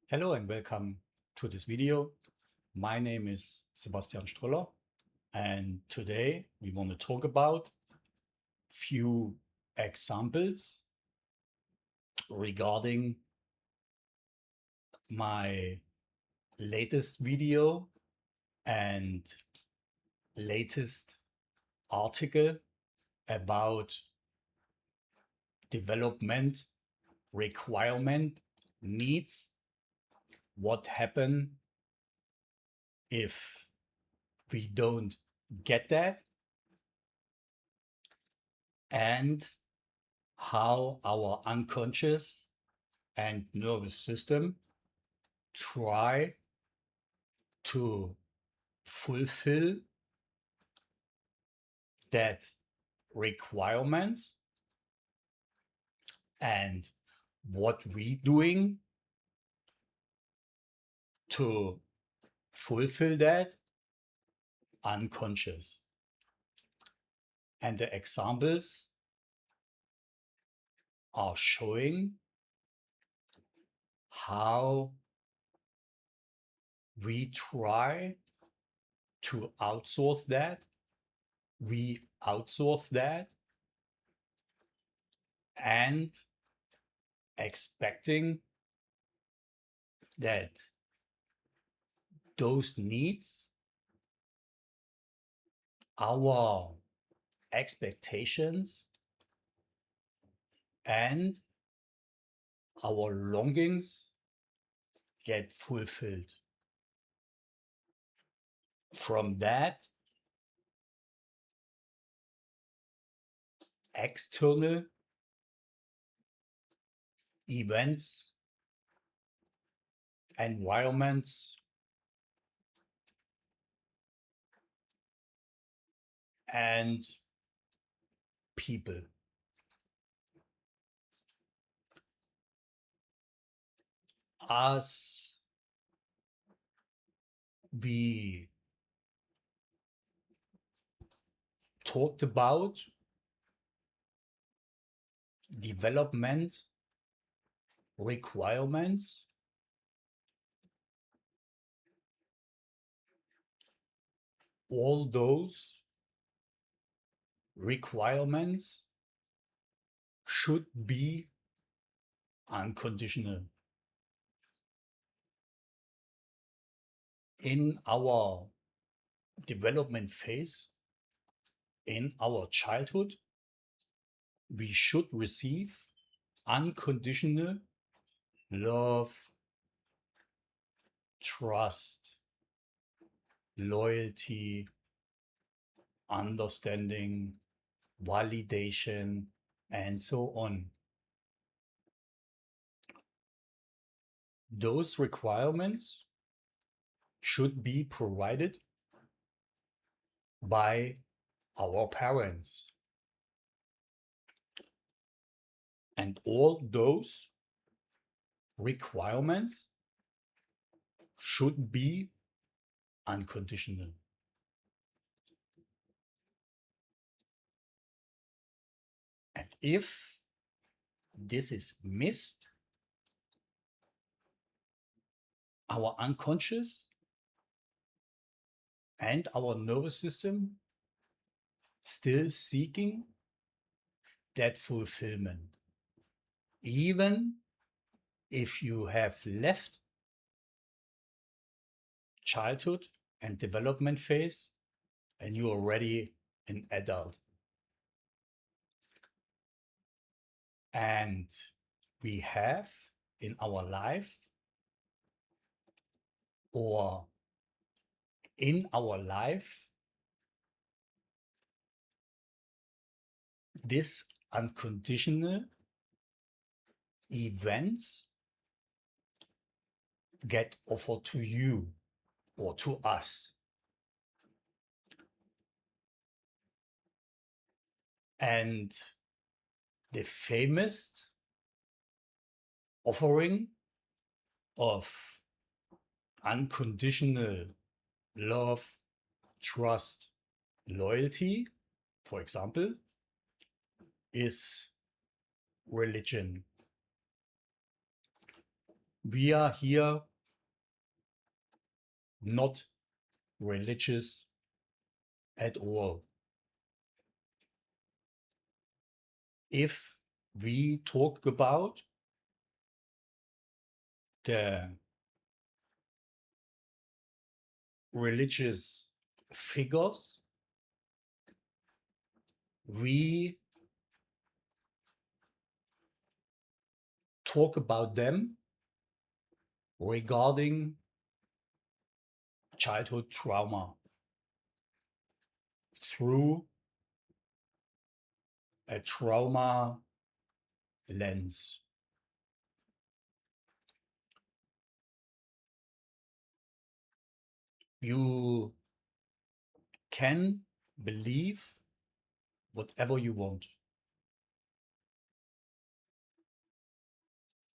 Hello and welcome to this video. My name is Sebastian Stroller, and today we want to talk about few examples regarding my latest video and latest article about development requirement needs. What happen if we don't get that, and how our unconscious and nervous system try to fulfill that requirements, and what we doing to fulfill that unconscious. And the examples are showing how we try to outsource that. We outsource that and expecting that those needs, our expectations, and our longings get fulfilled. From that, external events, environments, and people. As we talked about development requirements, all those requirements should be unconditional. In our development phase, in our childhood, we should receive unconditional love, trust, loyalty, understanding, validation, and so on. Those requirements should be provided by our parents. And all those requirements should be unconditional. And if this is missed, our unconscious and our nervous system still seeking that fulfillment. Even if you have left childhood and development phase and you're already an adult. And we have in our life or in our life this unconditional events get offered to you or to us. And the famous offering of unconditional love, trust, loyalty, for example, is religion. we are here not religious at all. If we talk about the religious figures, we talk about them regarding childhood trauma through a trauma lens. You can believe whatever you want.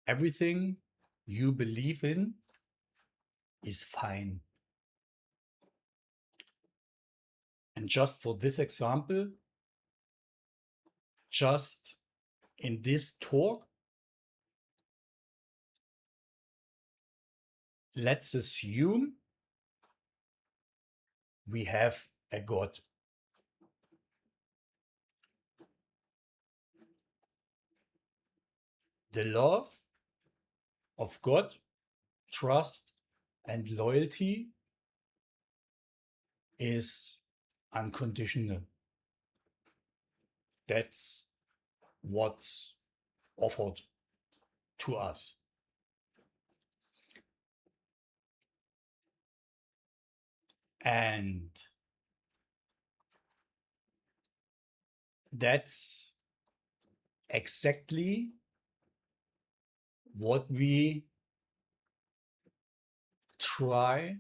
Everything you believe in is fine. And just for this example, just in this talk, let's assume we have a God. The love of God, trust, and loyalty is unconditional. That's what's offered to us. And that's exactly what we try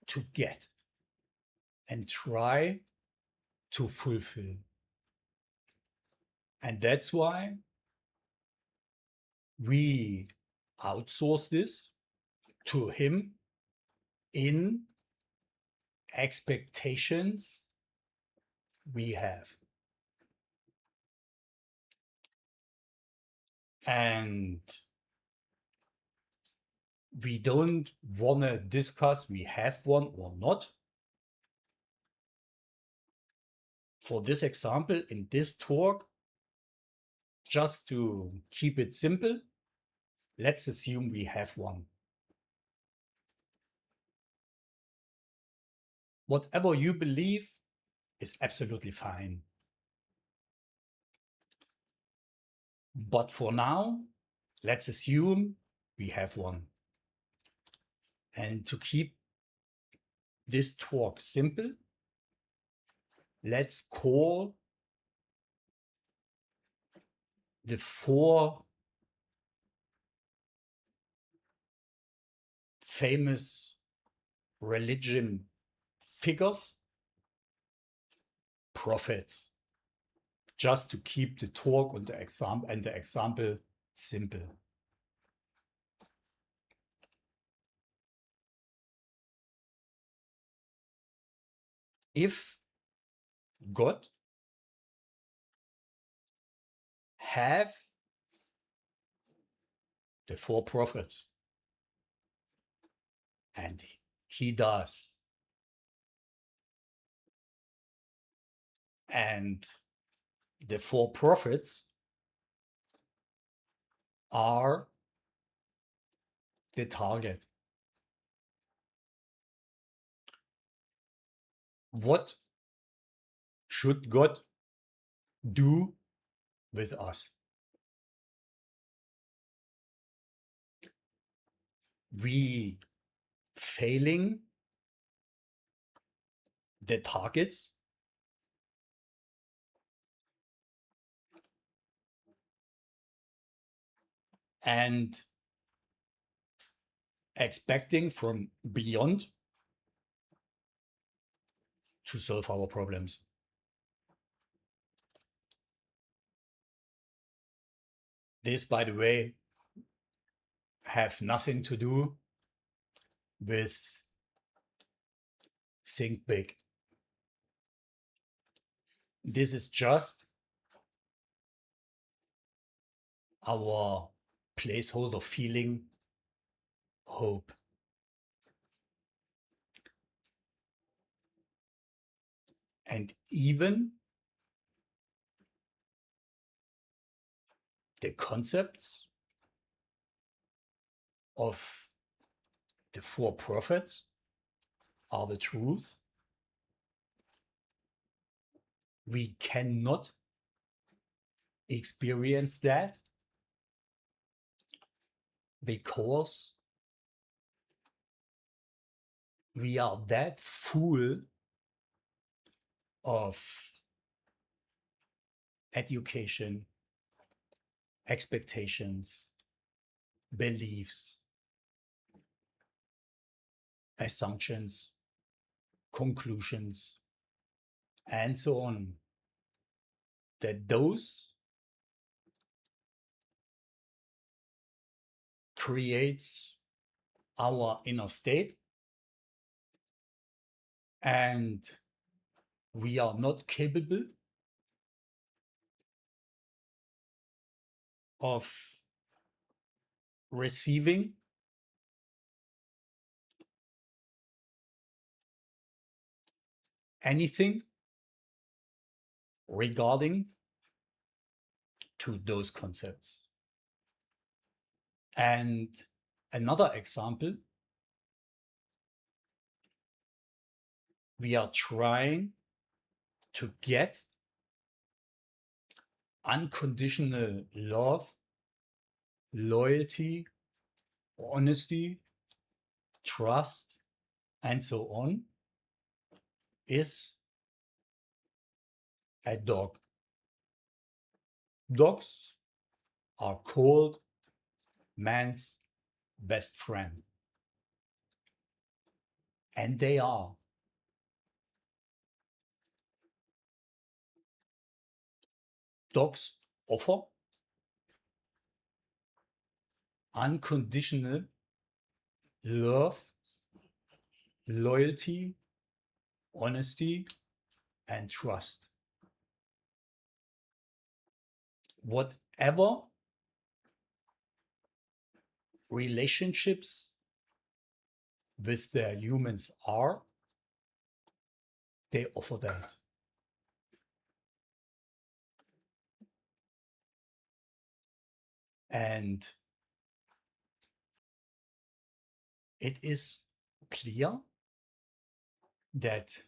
to get and try to fulfill. And that's why we outsource this to him in expectations we have. And we don't want to discuss we have one or not. For this example, in this talk, just to keep it simple, let's assume we have one. Whatever you believe is absolutely fine. But for now, let's assume we have one. And to keep this talk simple, let's call the 4 famous religion figures prophets, just to keep the talk and the example simple. If God have the 4 prophets, and he does, and the 4 prophets are the target, what should God do with us? We failing the targets, and expecting from beyond to solve our problems. This, by the way, have nothing to do with think big. This is just our placeholder feeling hope. And even the concepts of the four prophets are the truth. We cannot experience that because we are that full of education, expectations, beliefs, assumptions, conclusions, and so on, that those creates our inner state, and we are not capable of receiving anything regarding to those concepts. And another example, we are trying to get unconditional love, loyalty, honesty, trust, and so on, is a dog. Dogs are called man's best friend. And they are. Dogs offer unconditional love, loyalty, honesty, and trust. Whatever relationships with their humans are, they offer that. And it is clear that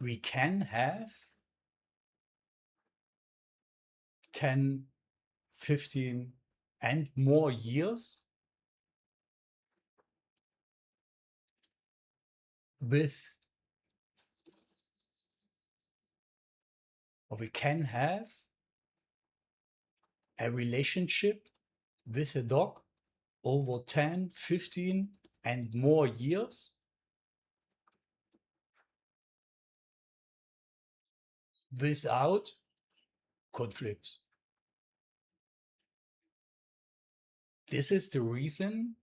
we can have 10, 15, and more years with, or we can have a relationship with a dog over 10, 15, and more years without conflict. This is the reason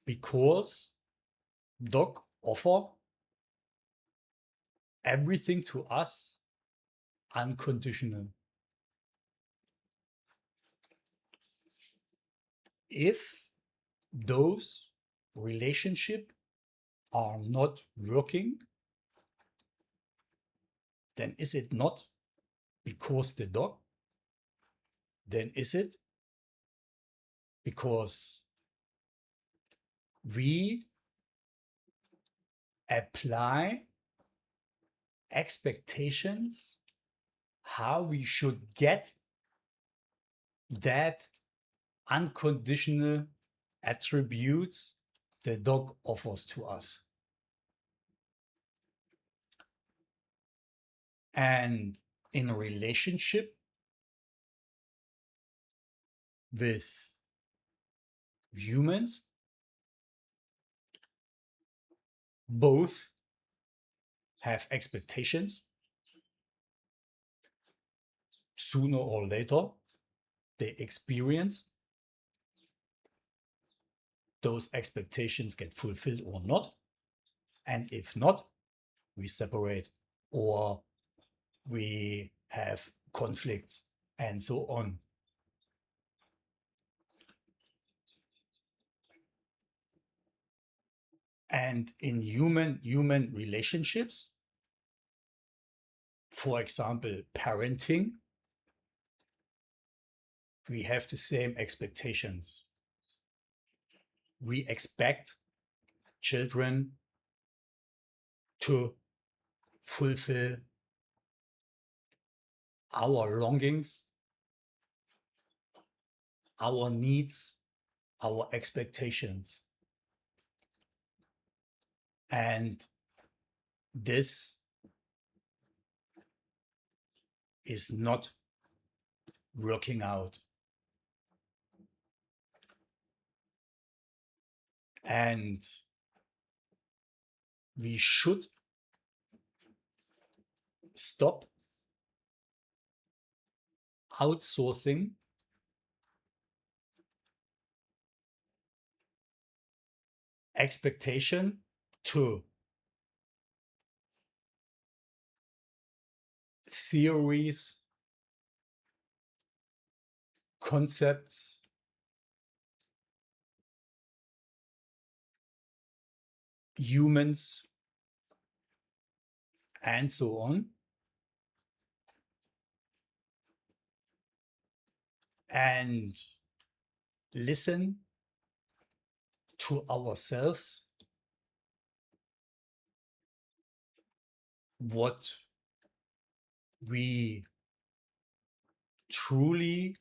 because dog offer everything to us unconditional. If those relationships are not working, then is it not because the dog? Then is it because we apply expectations how we should get that unconditional attributes the dog offers to us. And in a relationship with humans, both have expectations. Sooner or later, they experience those expectations get fulfilled or not. And if not, we separate or we have conflicts and so on. And in human relationships, for example, parenting, we have the same expectations. We expect children to fulfill our longings, our needs, our expectations. And this is not working out. And we should stop outsourcing expectation to theories, concepts, humans, and so on. And listen to ourselves what we truly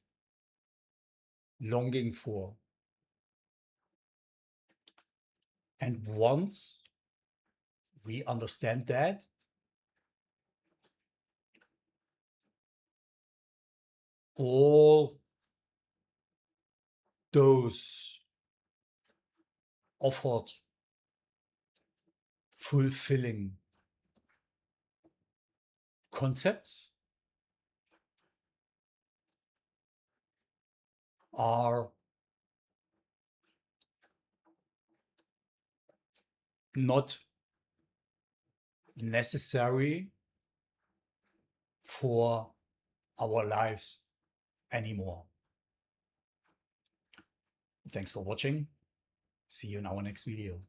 longing for. And once we understand that, all those offered fulfilling concepts are not necessary for our lives anymore. Thanks for watching. See you in our next video.